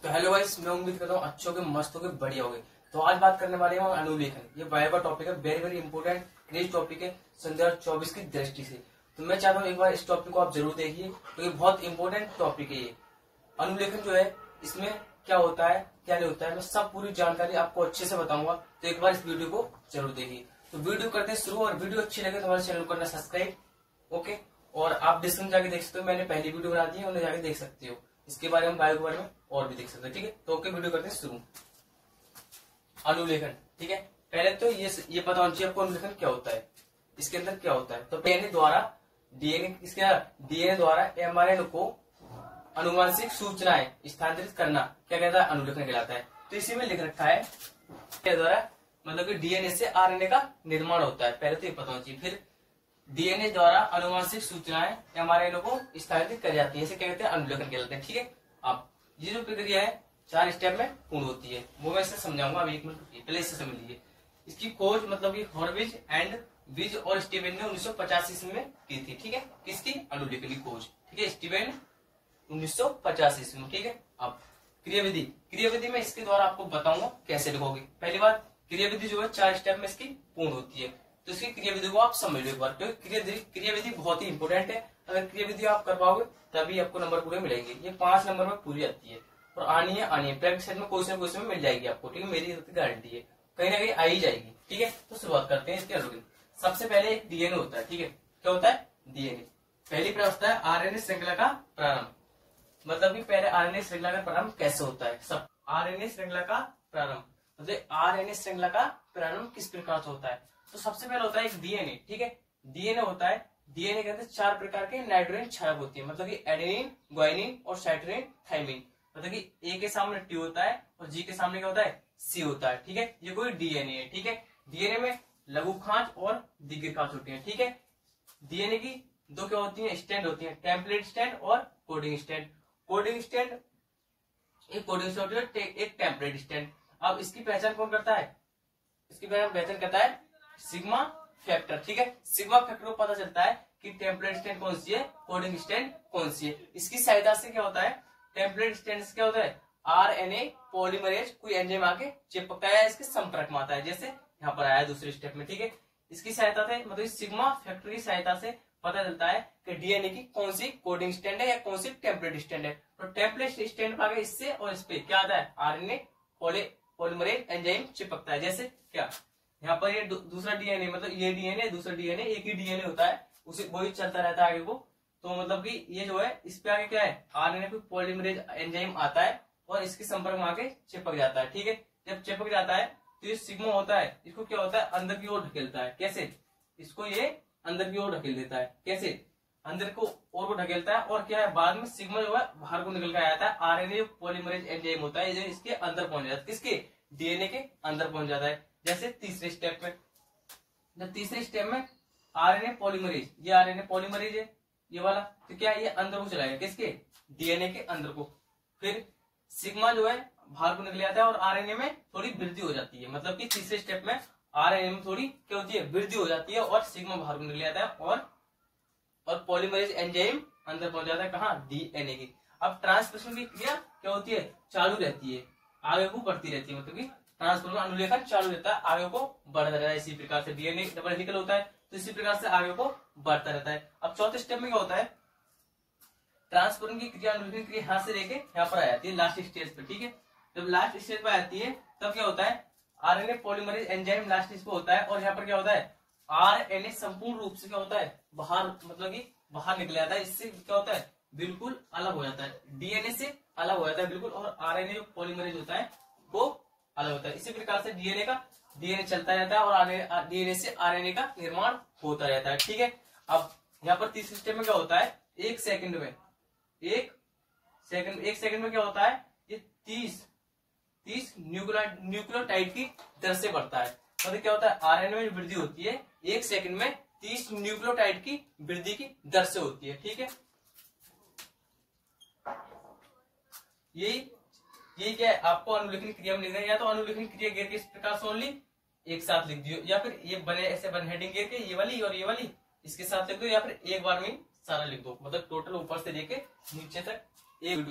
तो hello guys, मैं उम्मीद करता हूँ अच्छे होगे, मस्त होगे, बढ़िया होगे। तो आज बात करने वाले हैं अनुलेखन। ये वाइवा टॉपिक है, very very important craze topic है सन 2024 की दृष्टि से। तो मैं चाहता हूँ एक बार इस टॉपिक को आप जरूर देखिए, तो ये बहुत इंपॉर्टेंट टॉपिक है। ये अनुलेखन जो है, इसमें क्या होता है क्या नहीं होता है, मैं सब पूरी जानकारी आपको अच्छे से बताऊंगा। तो एक बार इस वीडियो को जरूर देखिए। तो वीडियो करते हैं शुरू, और वीडियो अच्छी लगे तो हमारे चैनल को करना सब्सक्राइब। ओके, और आप डिस्क्रिप्शन जाके देख सकते हो, मैंने पहली वीडियो बना दी है, उन्हें जाके देख सकते हो। इसके बारे में, बायो के बारे में और भी देख सकते हो। ठीक है, तो ओके, वीडियो करते हैं शुरू। अनुलेखन, ठीक है। पहले तो ये पता होना चाहिए आपको अनुलेखन क्या होता है, इसके अंदर क्या होता है। तो डीएनए द्वारा एमआरएनए को अनुवांशिक सूचनाएं स्थानांतरित करना क्या कहता है, अनुलेखन कहलाता है। तो इसी में लिख रखा है के द्वारा, मतलब कि डीएनए से आरएनए का निर्माण होता है। पहले तो ये पता होना चाहिए। फिर डीएनए द्वारा अनुवांशिक सूचनाएं एमआरएनए को स्थानांतरित कर जाती है, इसे क्या कहते हैं, अनुलेखन कहलाते हैं। ठीक है, अब ये जो प्रक्रिया है 4 स्टेप में पूर्ण होती है, वो मैं इसे समझाऊंगा। अभी 1 मिनट पहले इसे समझ लीजिए। इसकी खोज मतलब कि हॉर्विज एंड विज और स्टीवेन ने 1950 ईस्वी में की थी। ठीक है, किसकी, अनुलेखन की खोज। ठीक है, स्टीवेन 1950 ईस्वी में। ठीक है, अब क्रियाविधि में इसके द्वारा आपको बताऊंगा कैसे लिखोगे। पहली बात, क्रियाविधि जो है 4 स्टेप में इसकी पूर्ण होती है। तो इसकी क्रियाविधि को आप समझ लो एक बार, क्योंकि क्रियाविधि बहुत ही इंपोर्टेंट है। अगर क्रियाविधि आप कर पाओगे तभी आपको नंबर पूरे मिलेंगे। ये 5 नंबर में पूरी आती है, और आनी है प्रैक्टिस सेट में कोई ना कोई में मिल जाएगी आपको। ठीक है, मेरी गारंटी है, कहीं ना कहीं आ ही जाएगी। ठीक है, तो शुरुआत करते हैं इसके अनुलेखन। सबसे पहले एक डीएनए होता है। ठीक है, क्या होता है, डीएनए। पहली प्रश्न है आरएनए श्रृंखला का प्रारंभ, मतलब कि पहले आरएनए श्रृंखला का प्रारंभ कैसे होता है। सब आरएनए श्रृंखला का प्रारंभ, मतलब आरएनए श्रृंखला का प्रारंभ किस प्रकार से होता है। तो सबसे पहले होता है एक डीएनए। ठीक है, डीएनए होता है, डीएनए के अंदर 4 प्रकार के नाइट्रोजन क्षारक होती है, मतलब कि एडेनिन, ग्वानिन और साइटोसिन, थाइमिन। मतलब कि ए के सामने टी होता है और जी के सामने क्या होता है, सी होता है। ठीक है, ये कोई डीएनए है। ठीक है, डीएनए में लघु खांच और दीर्घ खांच होती है। ठीक है, डीएनए की 2 क्या होती है, स्टैंड होती है, टेम्पलेट स्टैंड और कोडिंग स्टैंड। कोडिंग स्टैंड, एक कोडिंग स्टैंड होती है, एक टेम्पलेट स्टैंड। अब इसकी पहचान कौन करता है, इसकी पहचान करता है सिग्मा फैक्टर। ठीक है, सिग्मा फैक्टर को पता चलता है कि टेम्पलेट स्टैंड कौन सी है, कोडिंग स्टैंड कौन सी है। इसकी सहायता से क्या होता है, टेम्पलेट स्टैंड से क्या होता है, आरएनए पॉलीमरेज कोई एंजाइम आके चिपकता है, इसके संपर्क में आता है, जैसे यहाँ पर आया है दूसरे स्टेप में। ठीक है, इसकी सहायता से, मतलब सिग्मा फैक्टर की सहायता से पता चलता है कि डीएनए की कौन सी कोडिंग स्टैंड है या कौन सी टेम्पलेट स्टैंड है। तो टेम्पलेट स्टैंड पर इससे और इस पे क्या आता है, आरएनए पॉलीमरेज एंजाइम चिपकता है। जैसे क्या, यहाँ पर ये दूसरा डीएनए, मतलब ये डीएनए दूसरा डीएनए, एक ही डीएनए होता है, उसे वही चलता रहता है आगे को। तो मतलब कि ये जो है, इस पे आगे क्या है, आरएनए को पॉलीमरेज एंजाइम आता है और इसके संपर्क में आके चिपक जाता है। ठीक है, जब चिपक जाता है तो ये सिग्मा होता है, इसको क्या होता है, अंदर की ओर ढकेलता है। कैसे, इसको ये अंदर की ओर ढकेल देता है। कैसे, अंदर को ओर को ढकेलता है, और क्या है, बाद में सिग्मा जो है बाहर को निकल कर आता है। आरएनए पॉलीमरेज एंजाइम होता है, जो इसके अंदर पहुंच जाता है, किसके, डीएनए के अंदर पहुंच जाता है। जैसे तीसरे स्टेप में, जब तीसरे स्टेप में आरएनए पॉलीमरेज, ये आरएनए पॉलीमरेज है ये वाला, तो क्या ये अंदर को चलाएगा, किसके, डीएनए के अंदर को। फिर सिग्मा जो है बाहर को निकल जाता है और आरएनए में थोड़ी वृद्धि हो जाती है, मतलब कि तीसरे स्टेप में आरएनए में थोड़ी क्या होती है, वृद्धि हो जाती है, और सिग्मा बाहर को निकल जाता है, और पॉलीमरेज एंजाइम अंदर पहुंच जाता है, कहाँ, डीएनए की। अब ट्रांसक्रिप्शन की क्रिया क्या होती है, चालू रहती है, आगे को बढ़ती रहती है, मतलब कि ट्रांसक्रिप्शन अनुलेखन चालू रहता है, आगे को बढ़ता रहता है। इसी प्रकार से डीएनए डबल हेलिकल होता है, तो इसी प्रकार से आगे को बढ़ता रहता है। अब चौथे स्टेप में क्या होता है, ट्रांसक्रिप्शन की क्रिया, अनुलेखन क्रिया यहाँ से लेके यहाँ पर आ जाती है लास्ट स्टेज पे। ठीक है, जब लास्ट स्टेज पे आती है तब क्या होता है, RNA polymerase enzyme last stage पे होता है, और यहाँ पर क्या होता है, आरएनए संपूर्ण रूप से क्या होता है, बाहर, मतलब कि बाहर निकल जाता है। इससे क्या होता है, बिल्कुल अलग हो जाता है, डीएनए से अलग हो जाता है बिल्कुल, और आरएनए जो पॉलीमरेज होता है वो अलग होता है। इसी प्रकार से डीएनए चलता रहता है, और डीएनए से आरएनए का निर्माण होता रहता है। ठीक है, अब यहाँ पर तीसरे स्टेप में क्या होता है, एक सेकंड में क्या होता है, ये 30 न्यूक्लियोटाइड की दर से बढ़ता है। मतलब क्या होता है, आरएनए में वृद्धि होती है 1 सेकंड में 30 न्यूक्लियोटाइड की वृद्धि की दर से होती है। ठीक है, यही क्या है, आपको अनुलेखन क्रिया में लिखना है, या तो अनुलेखन क्रिया गिर के इस प्रकार से ओनली एक साथ लिख दियो, या फिर ये बने ऐसे बन हेडिंग गिर के ये वाली और ये वाली इसके साथ लिख दो, या फिर एक बार में सारा लिख दो, मतलब टोटल ऊपर से लेके नीचे तक एक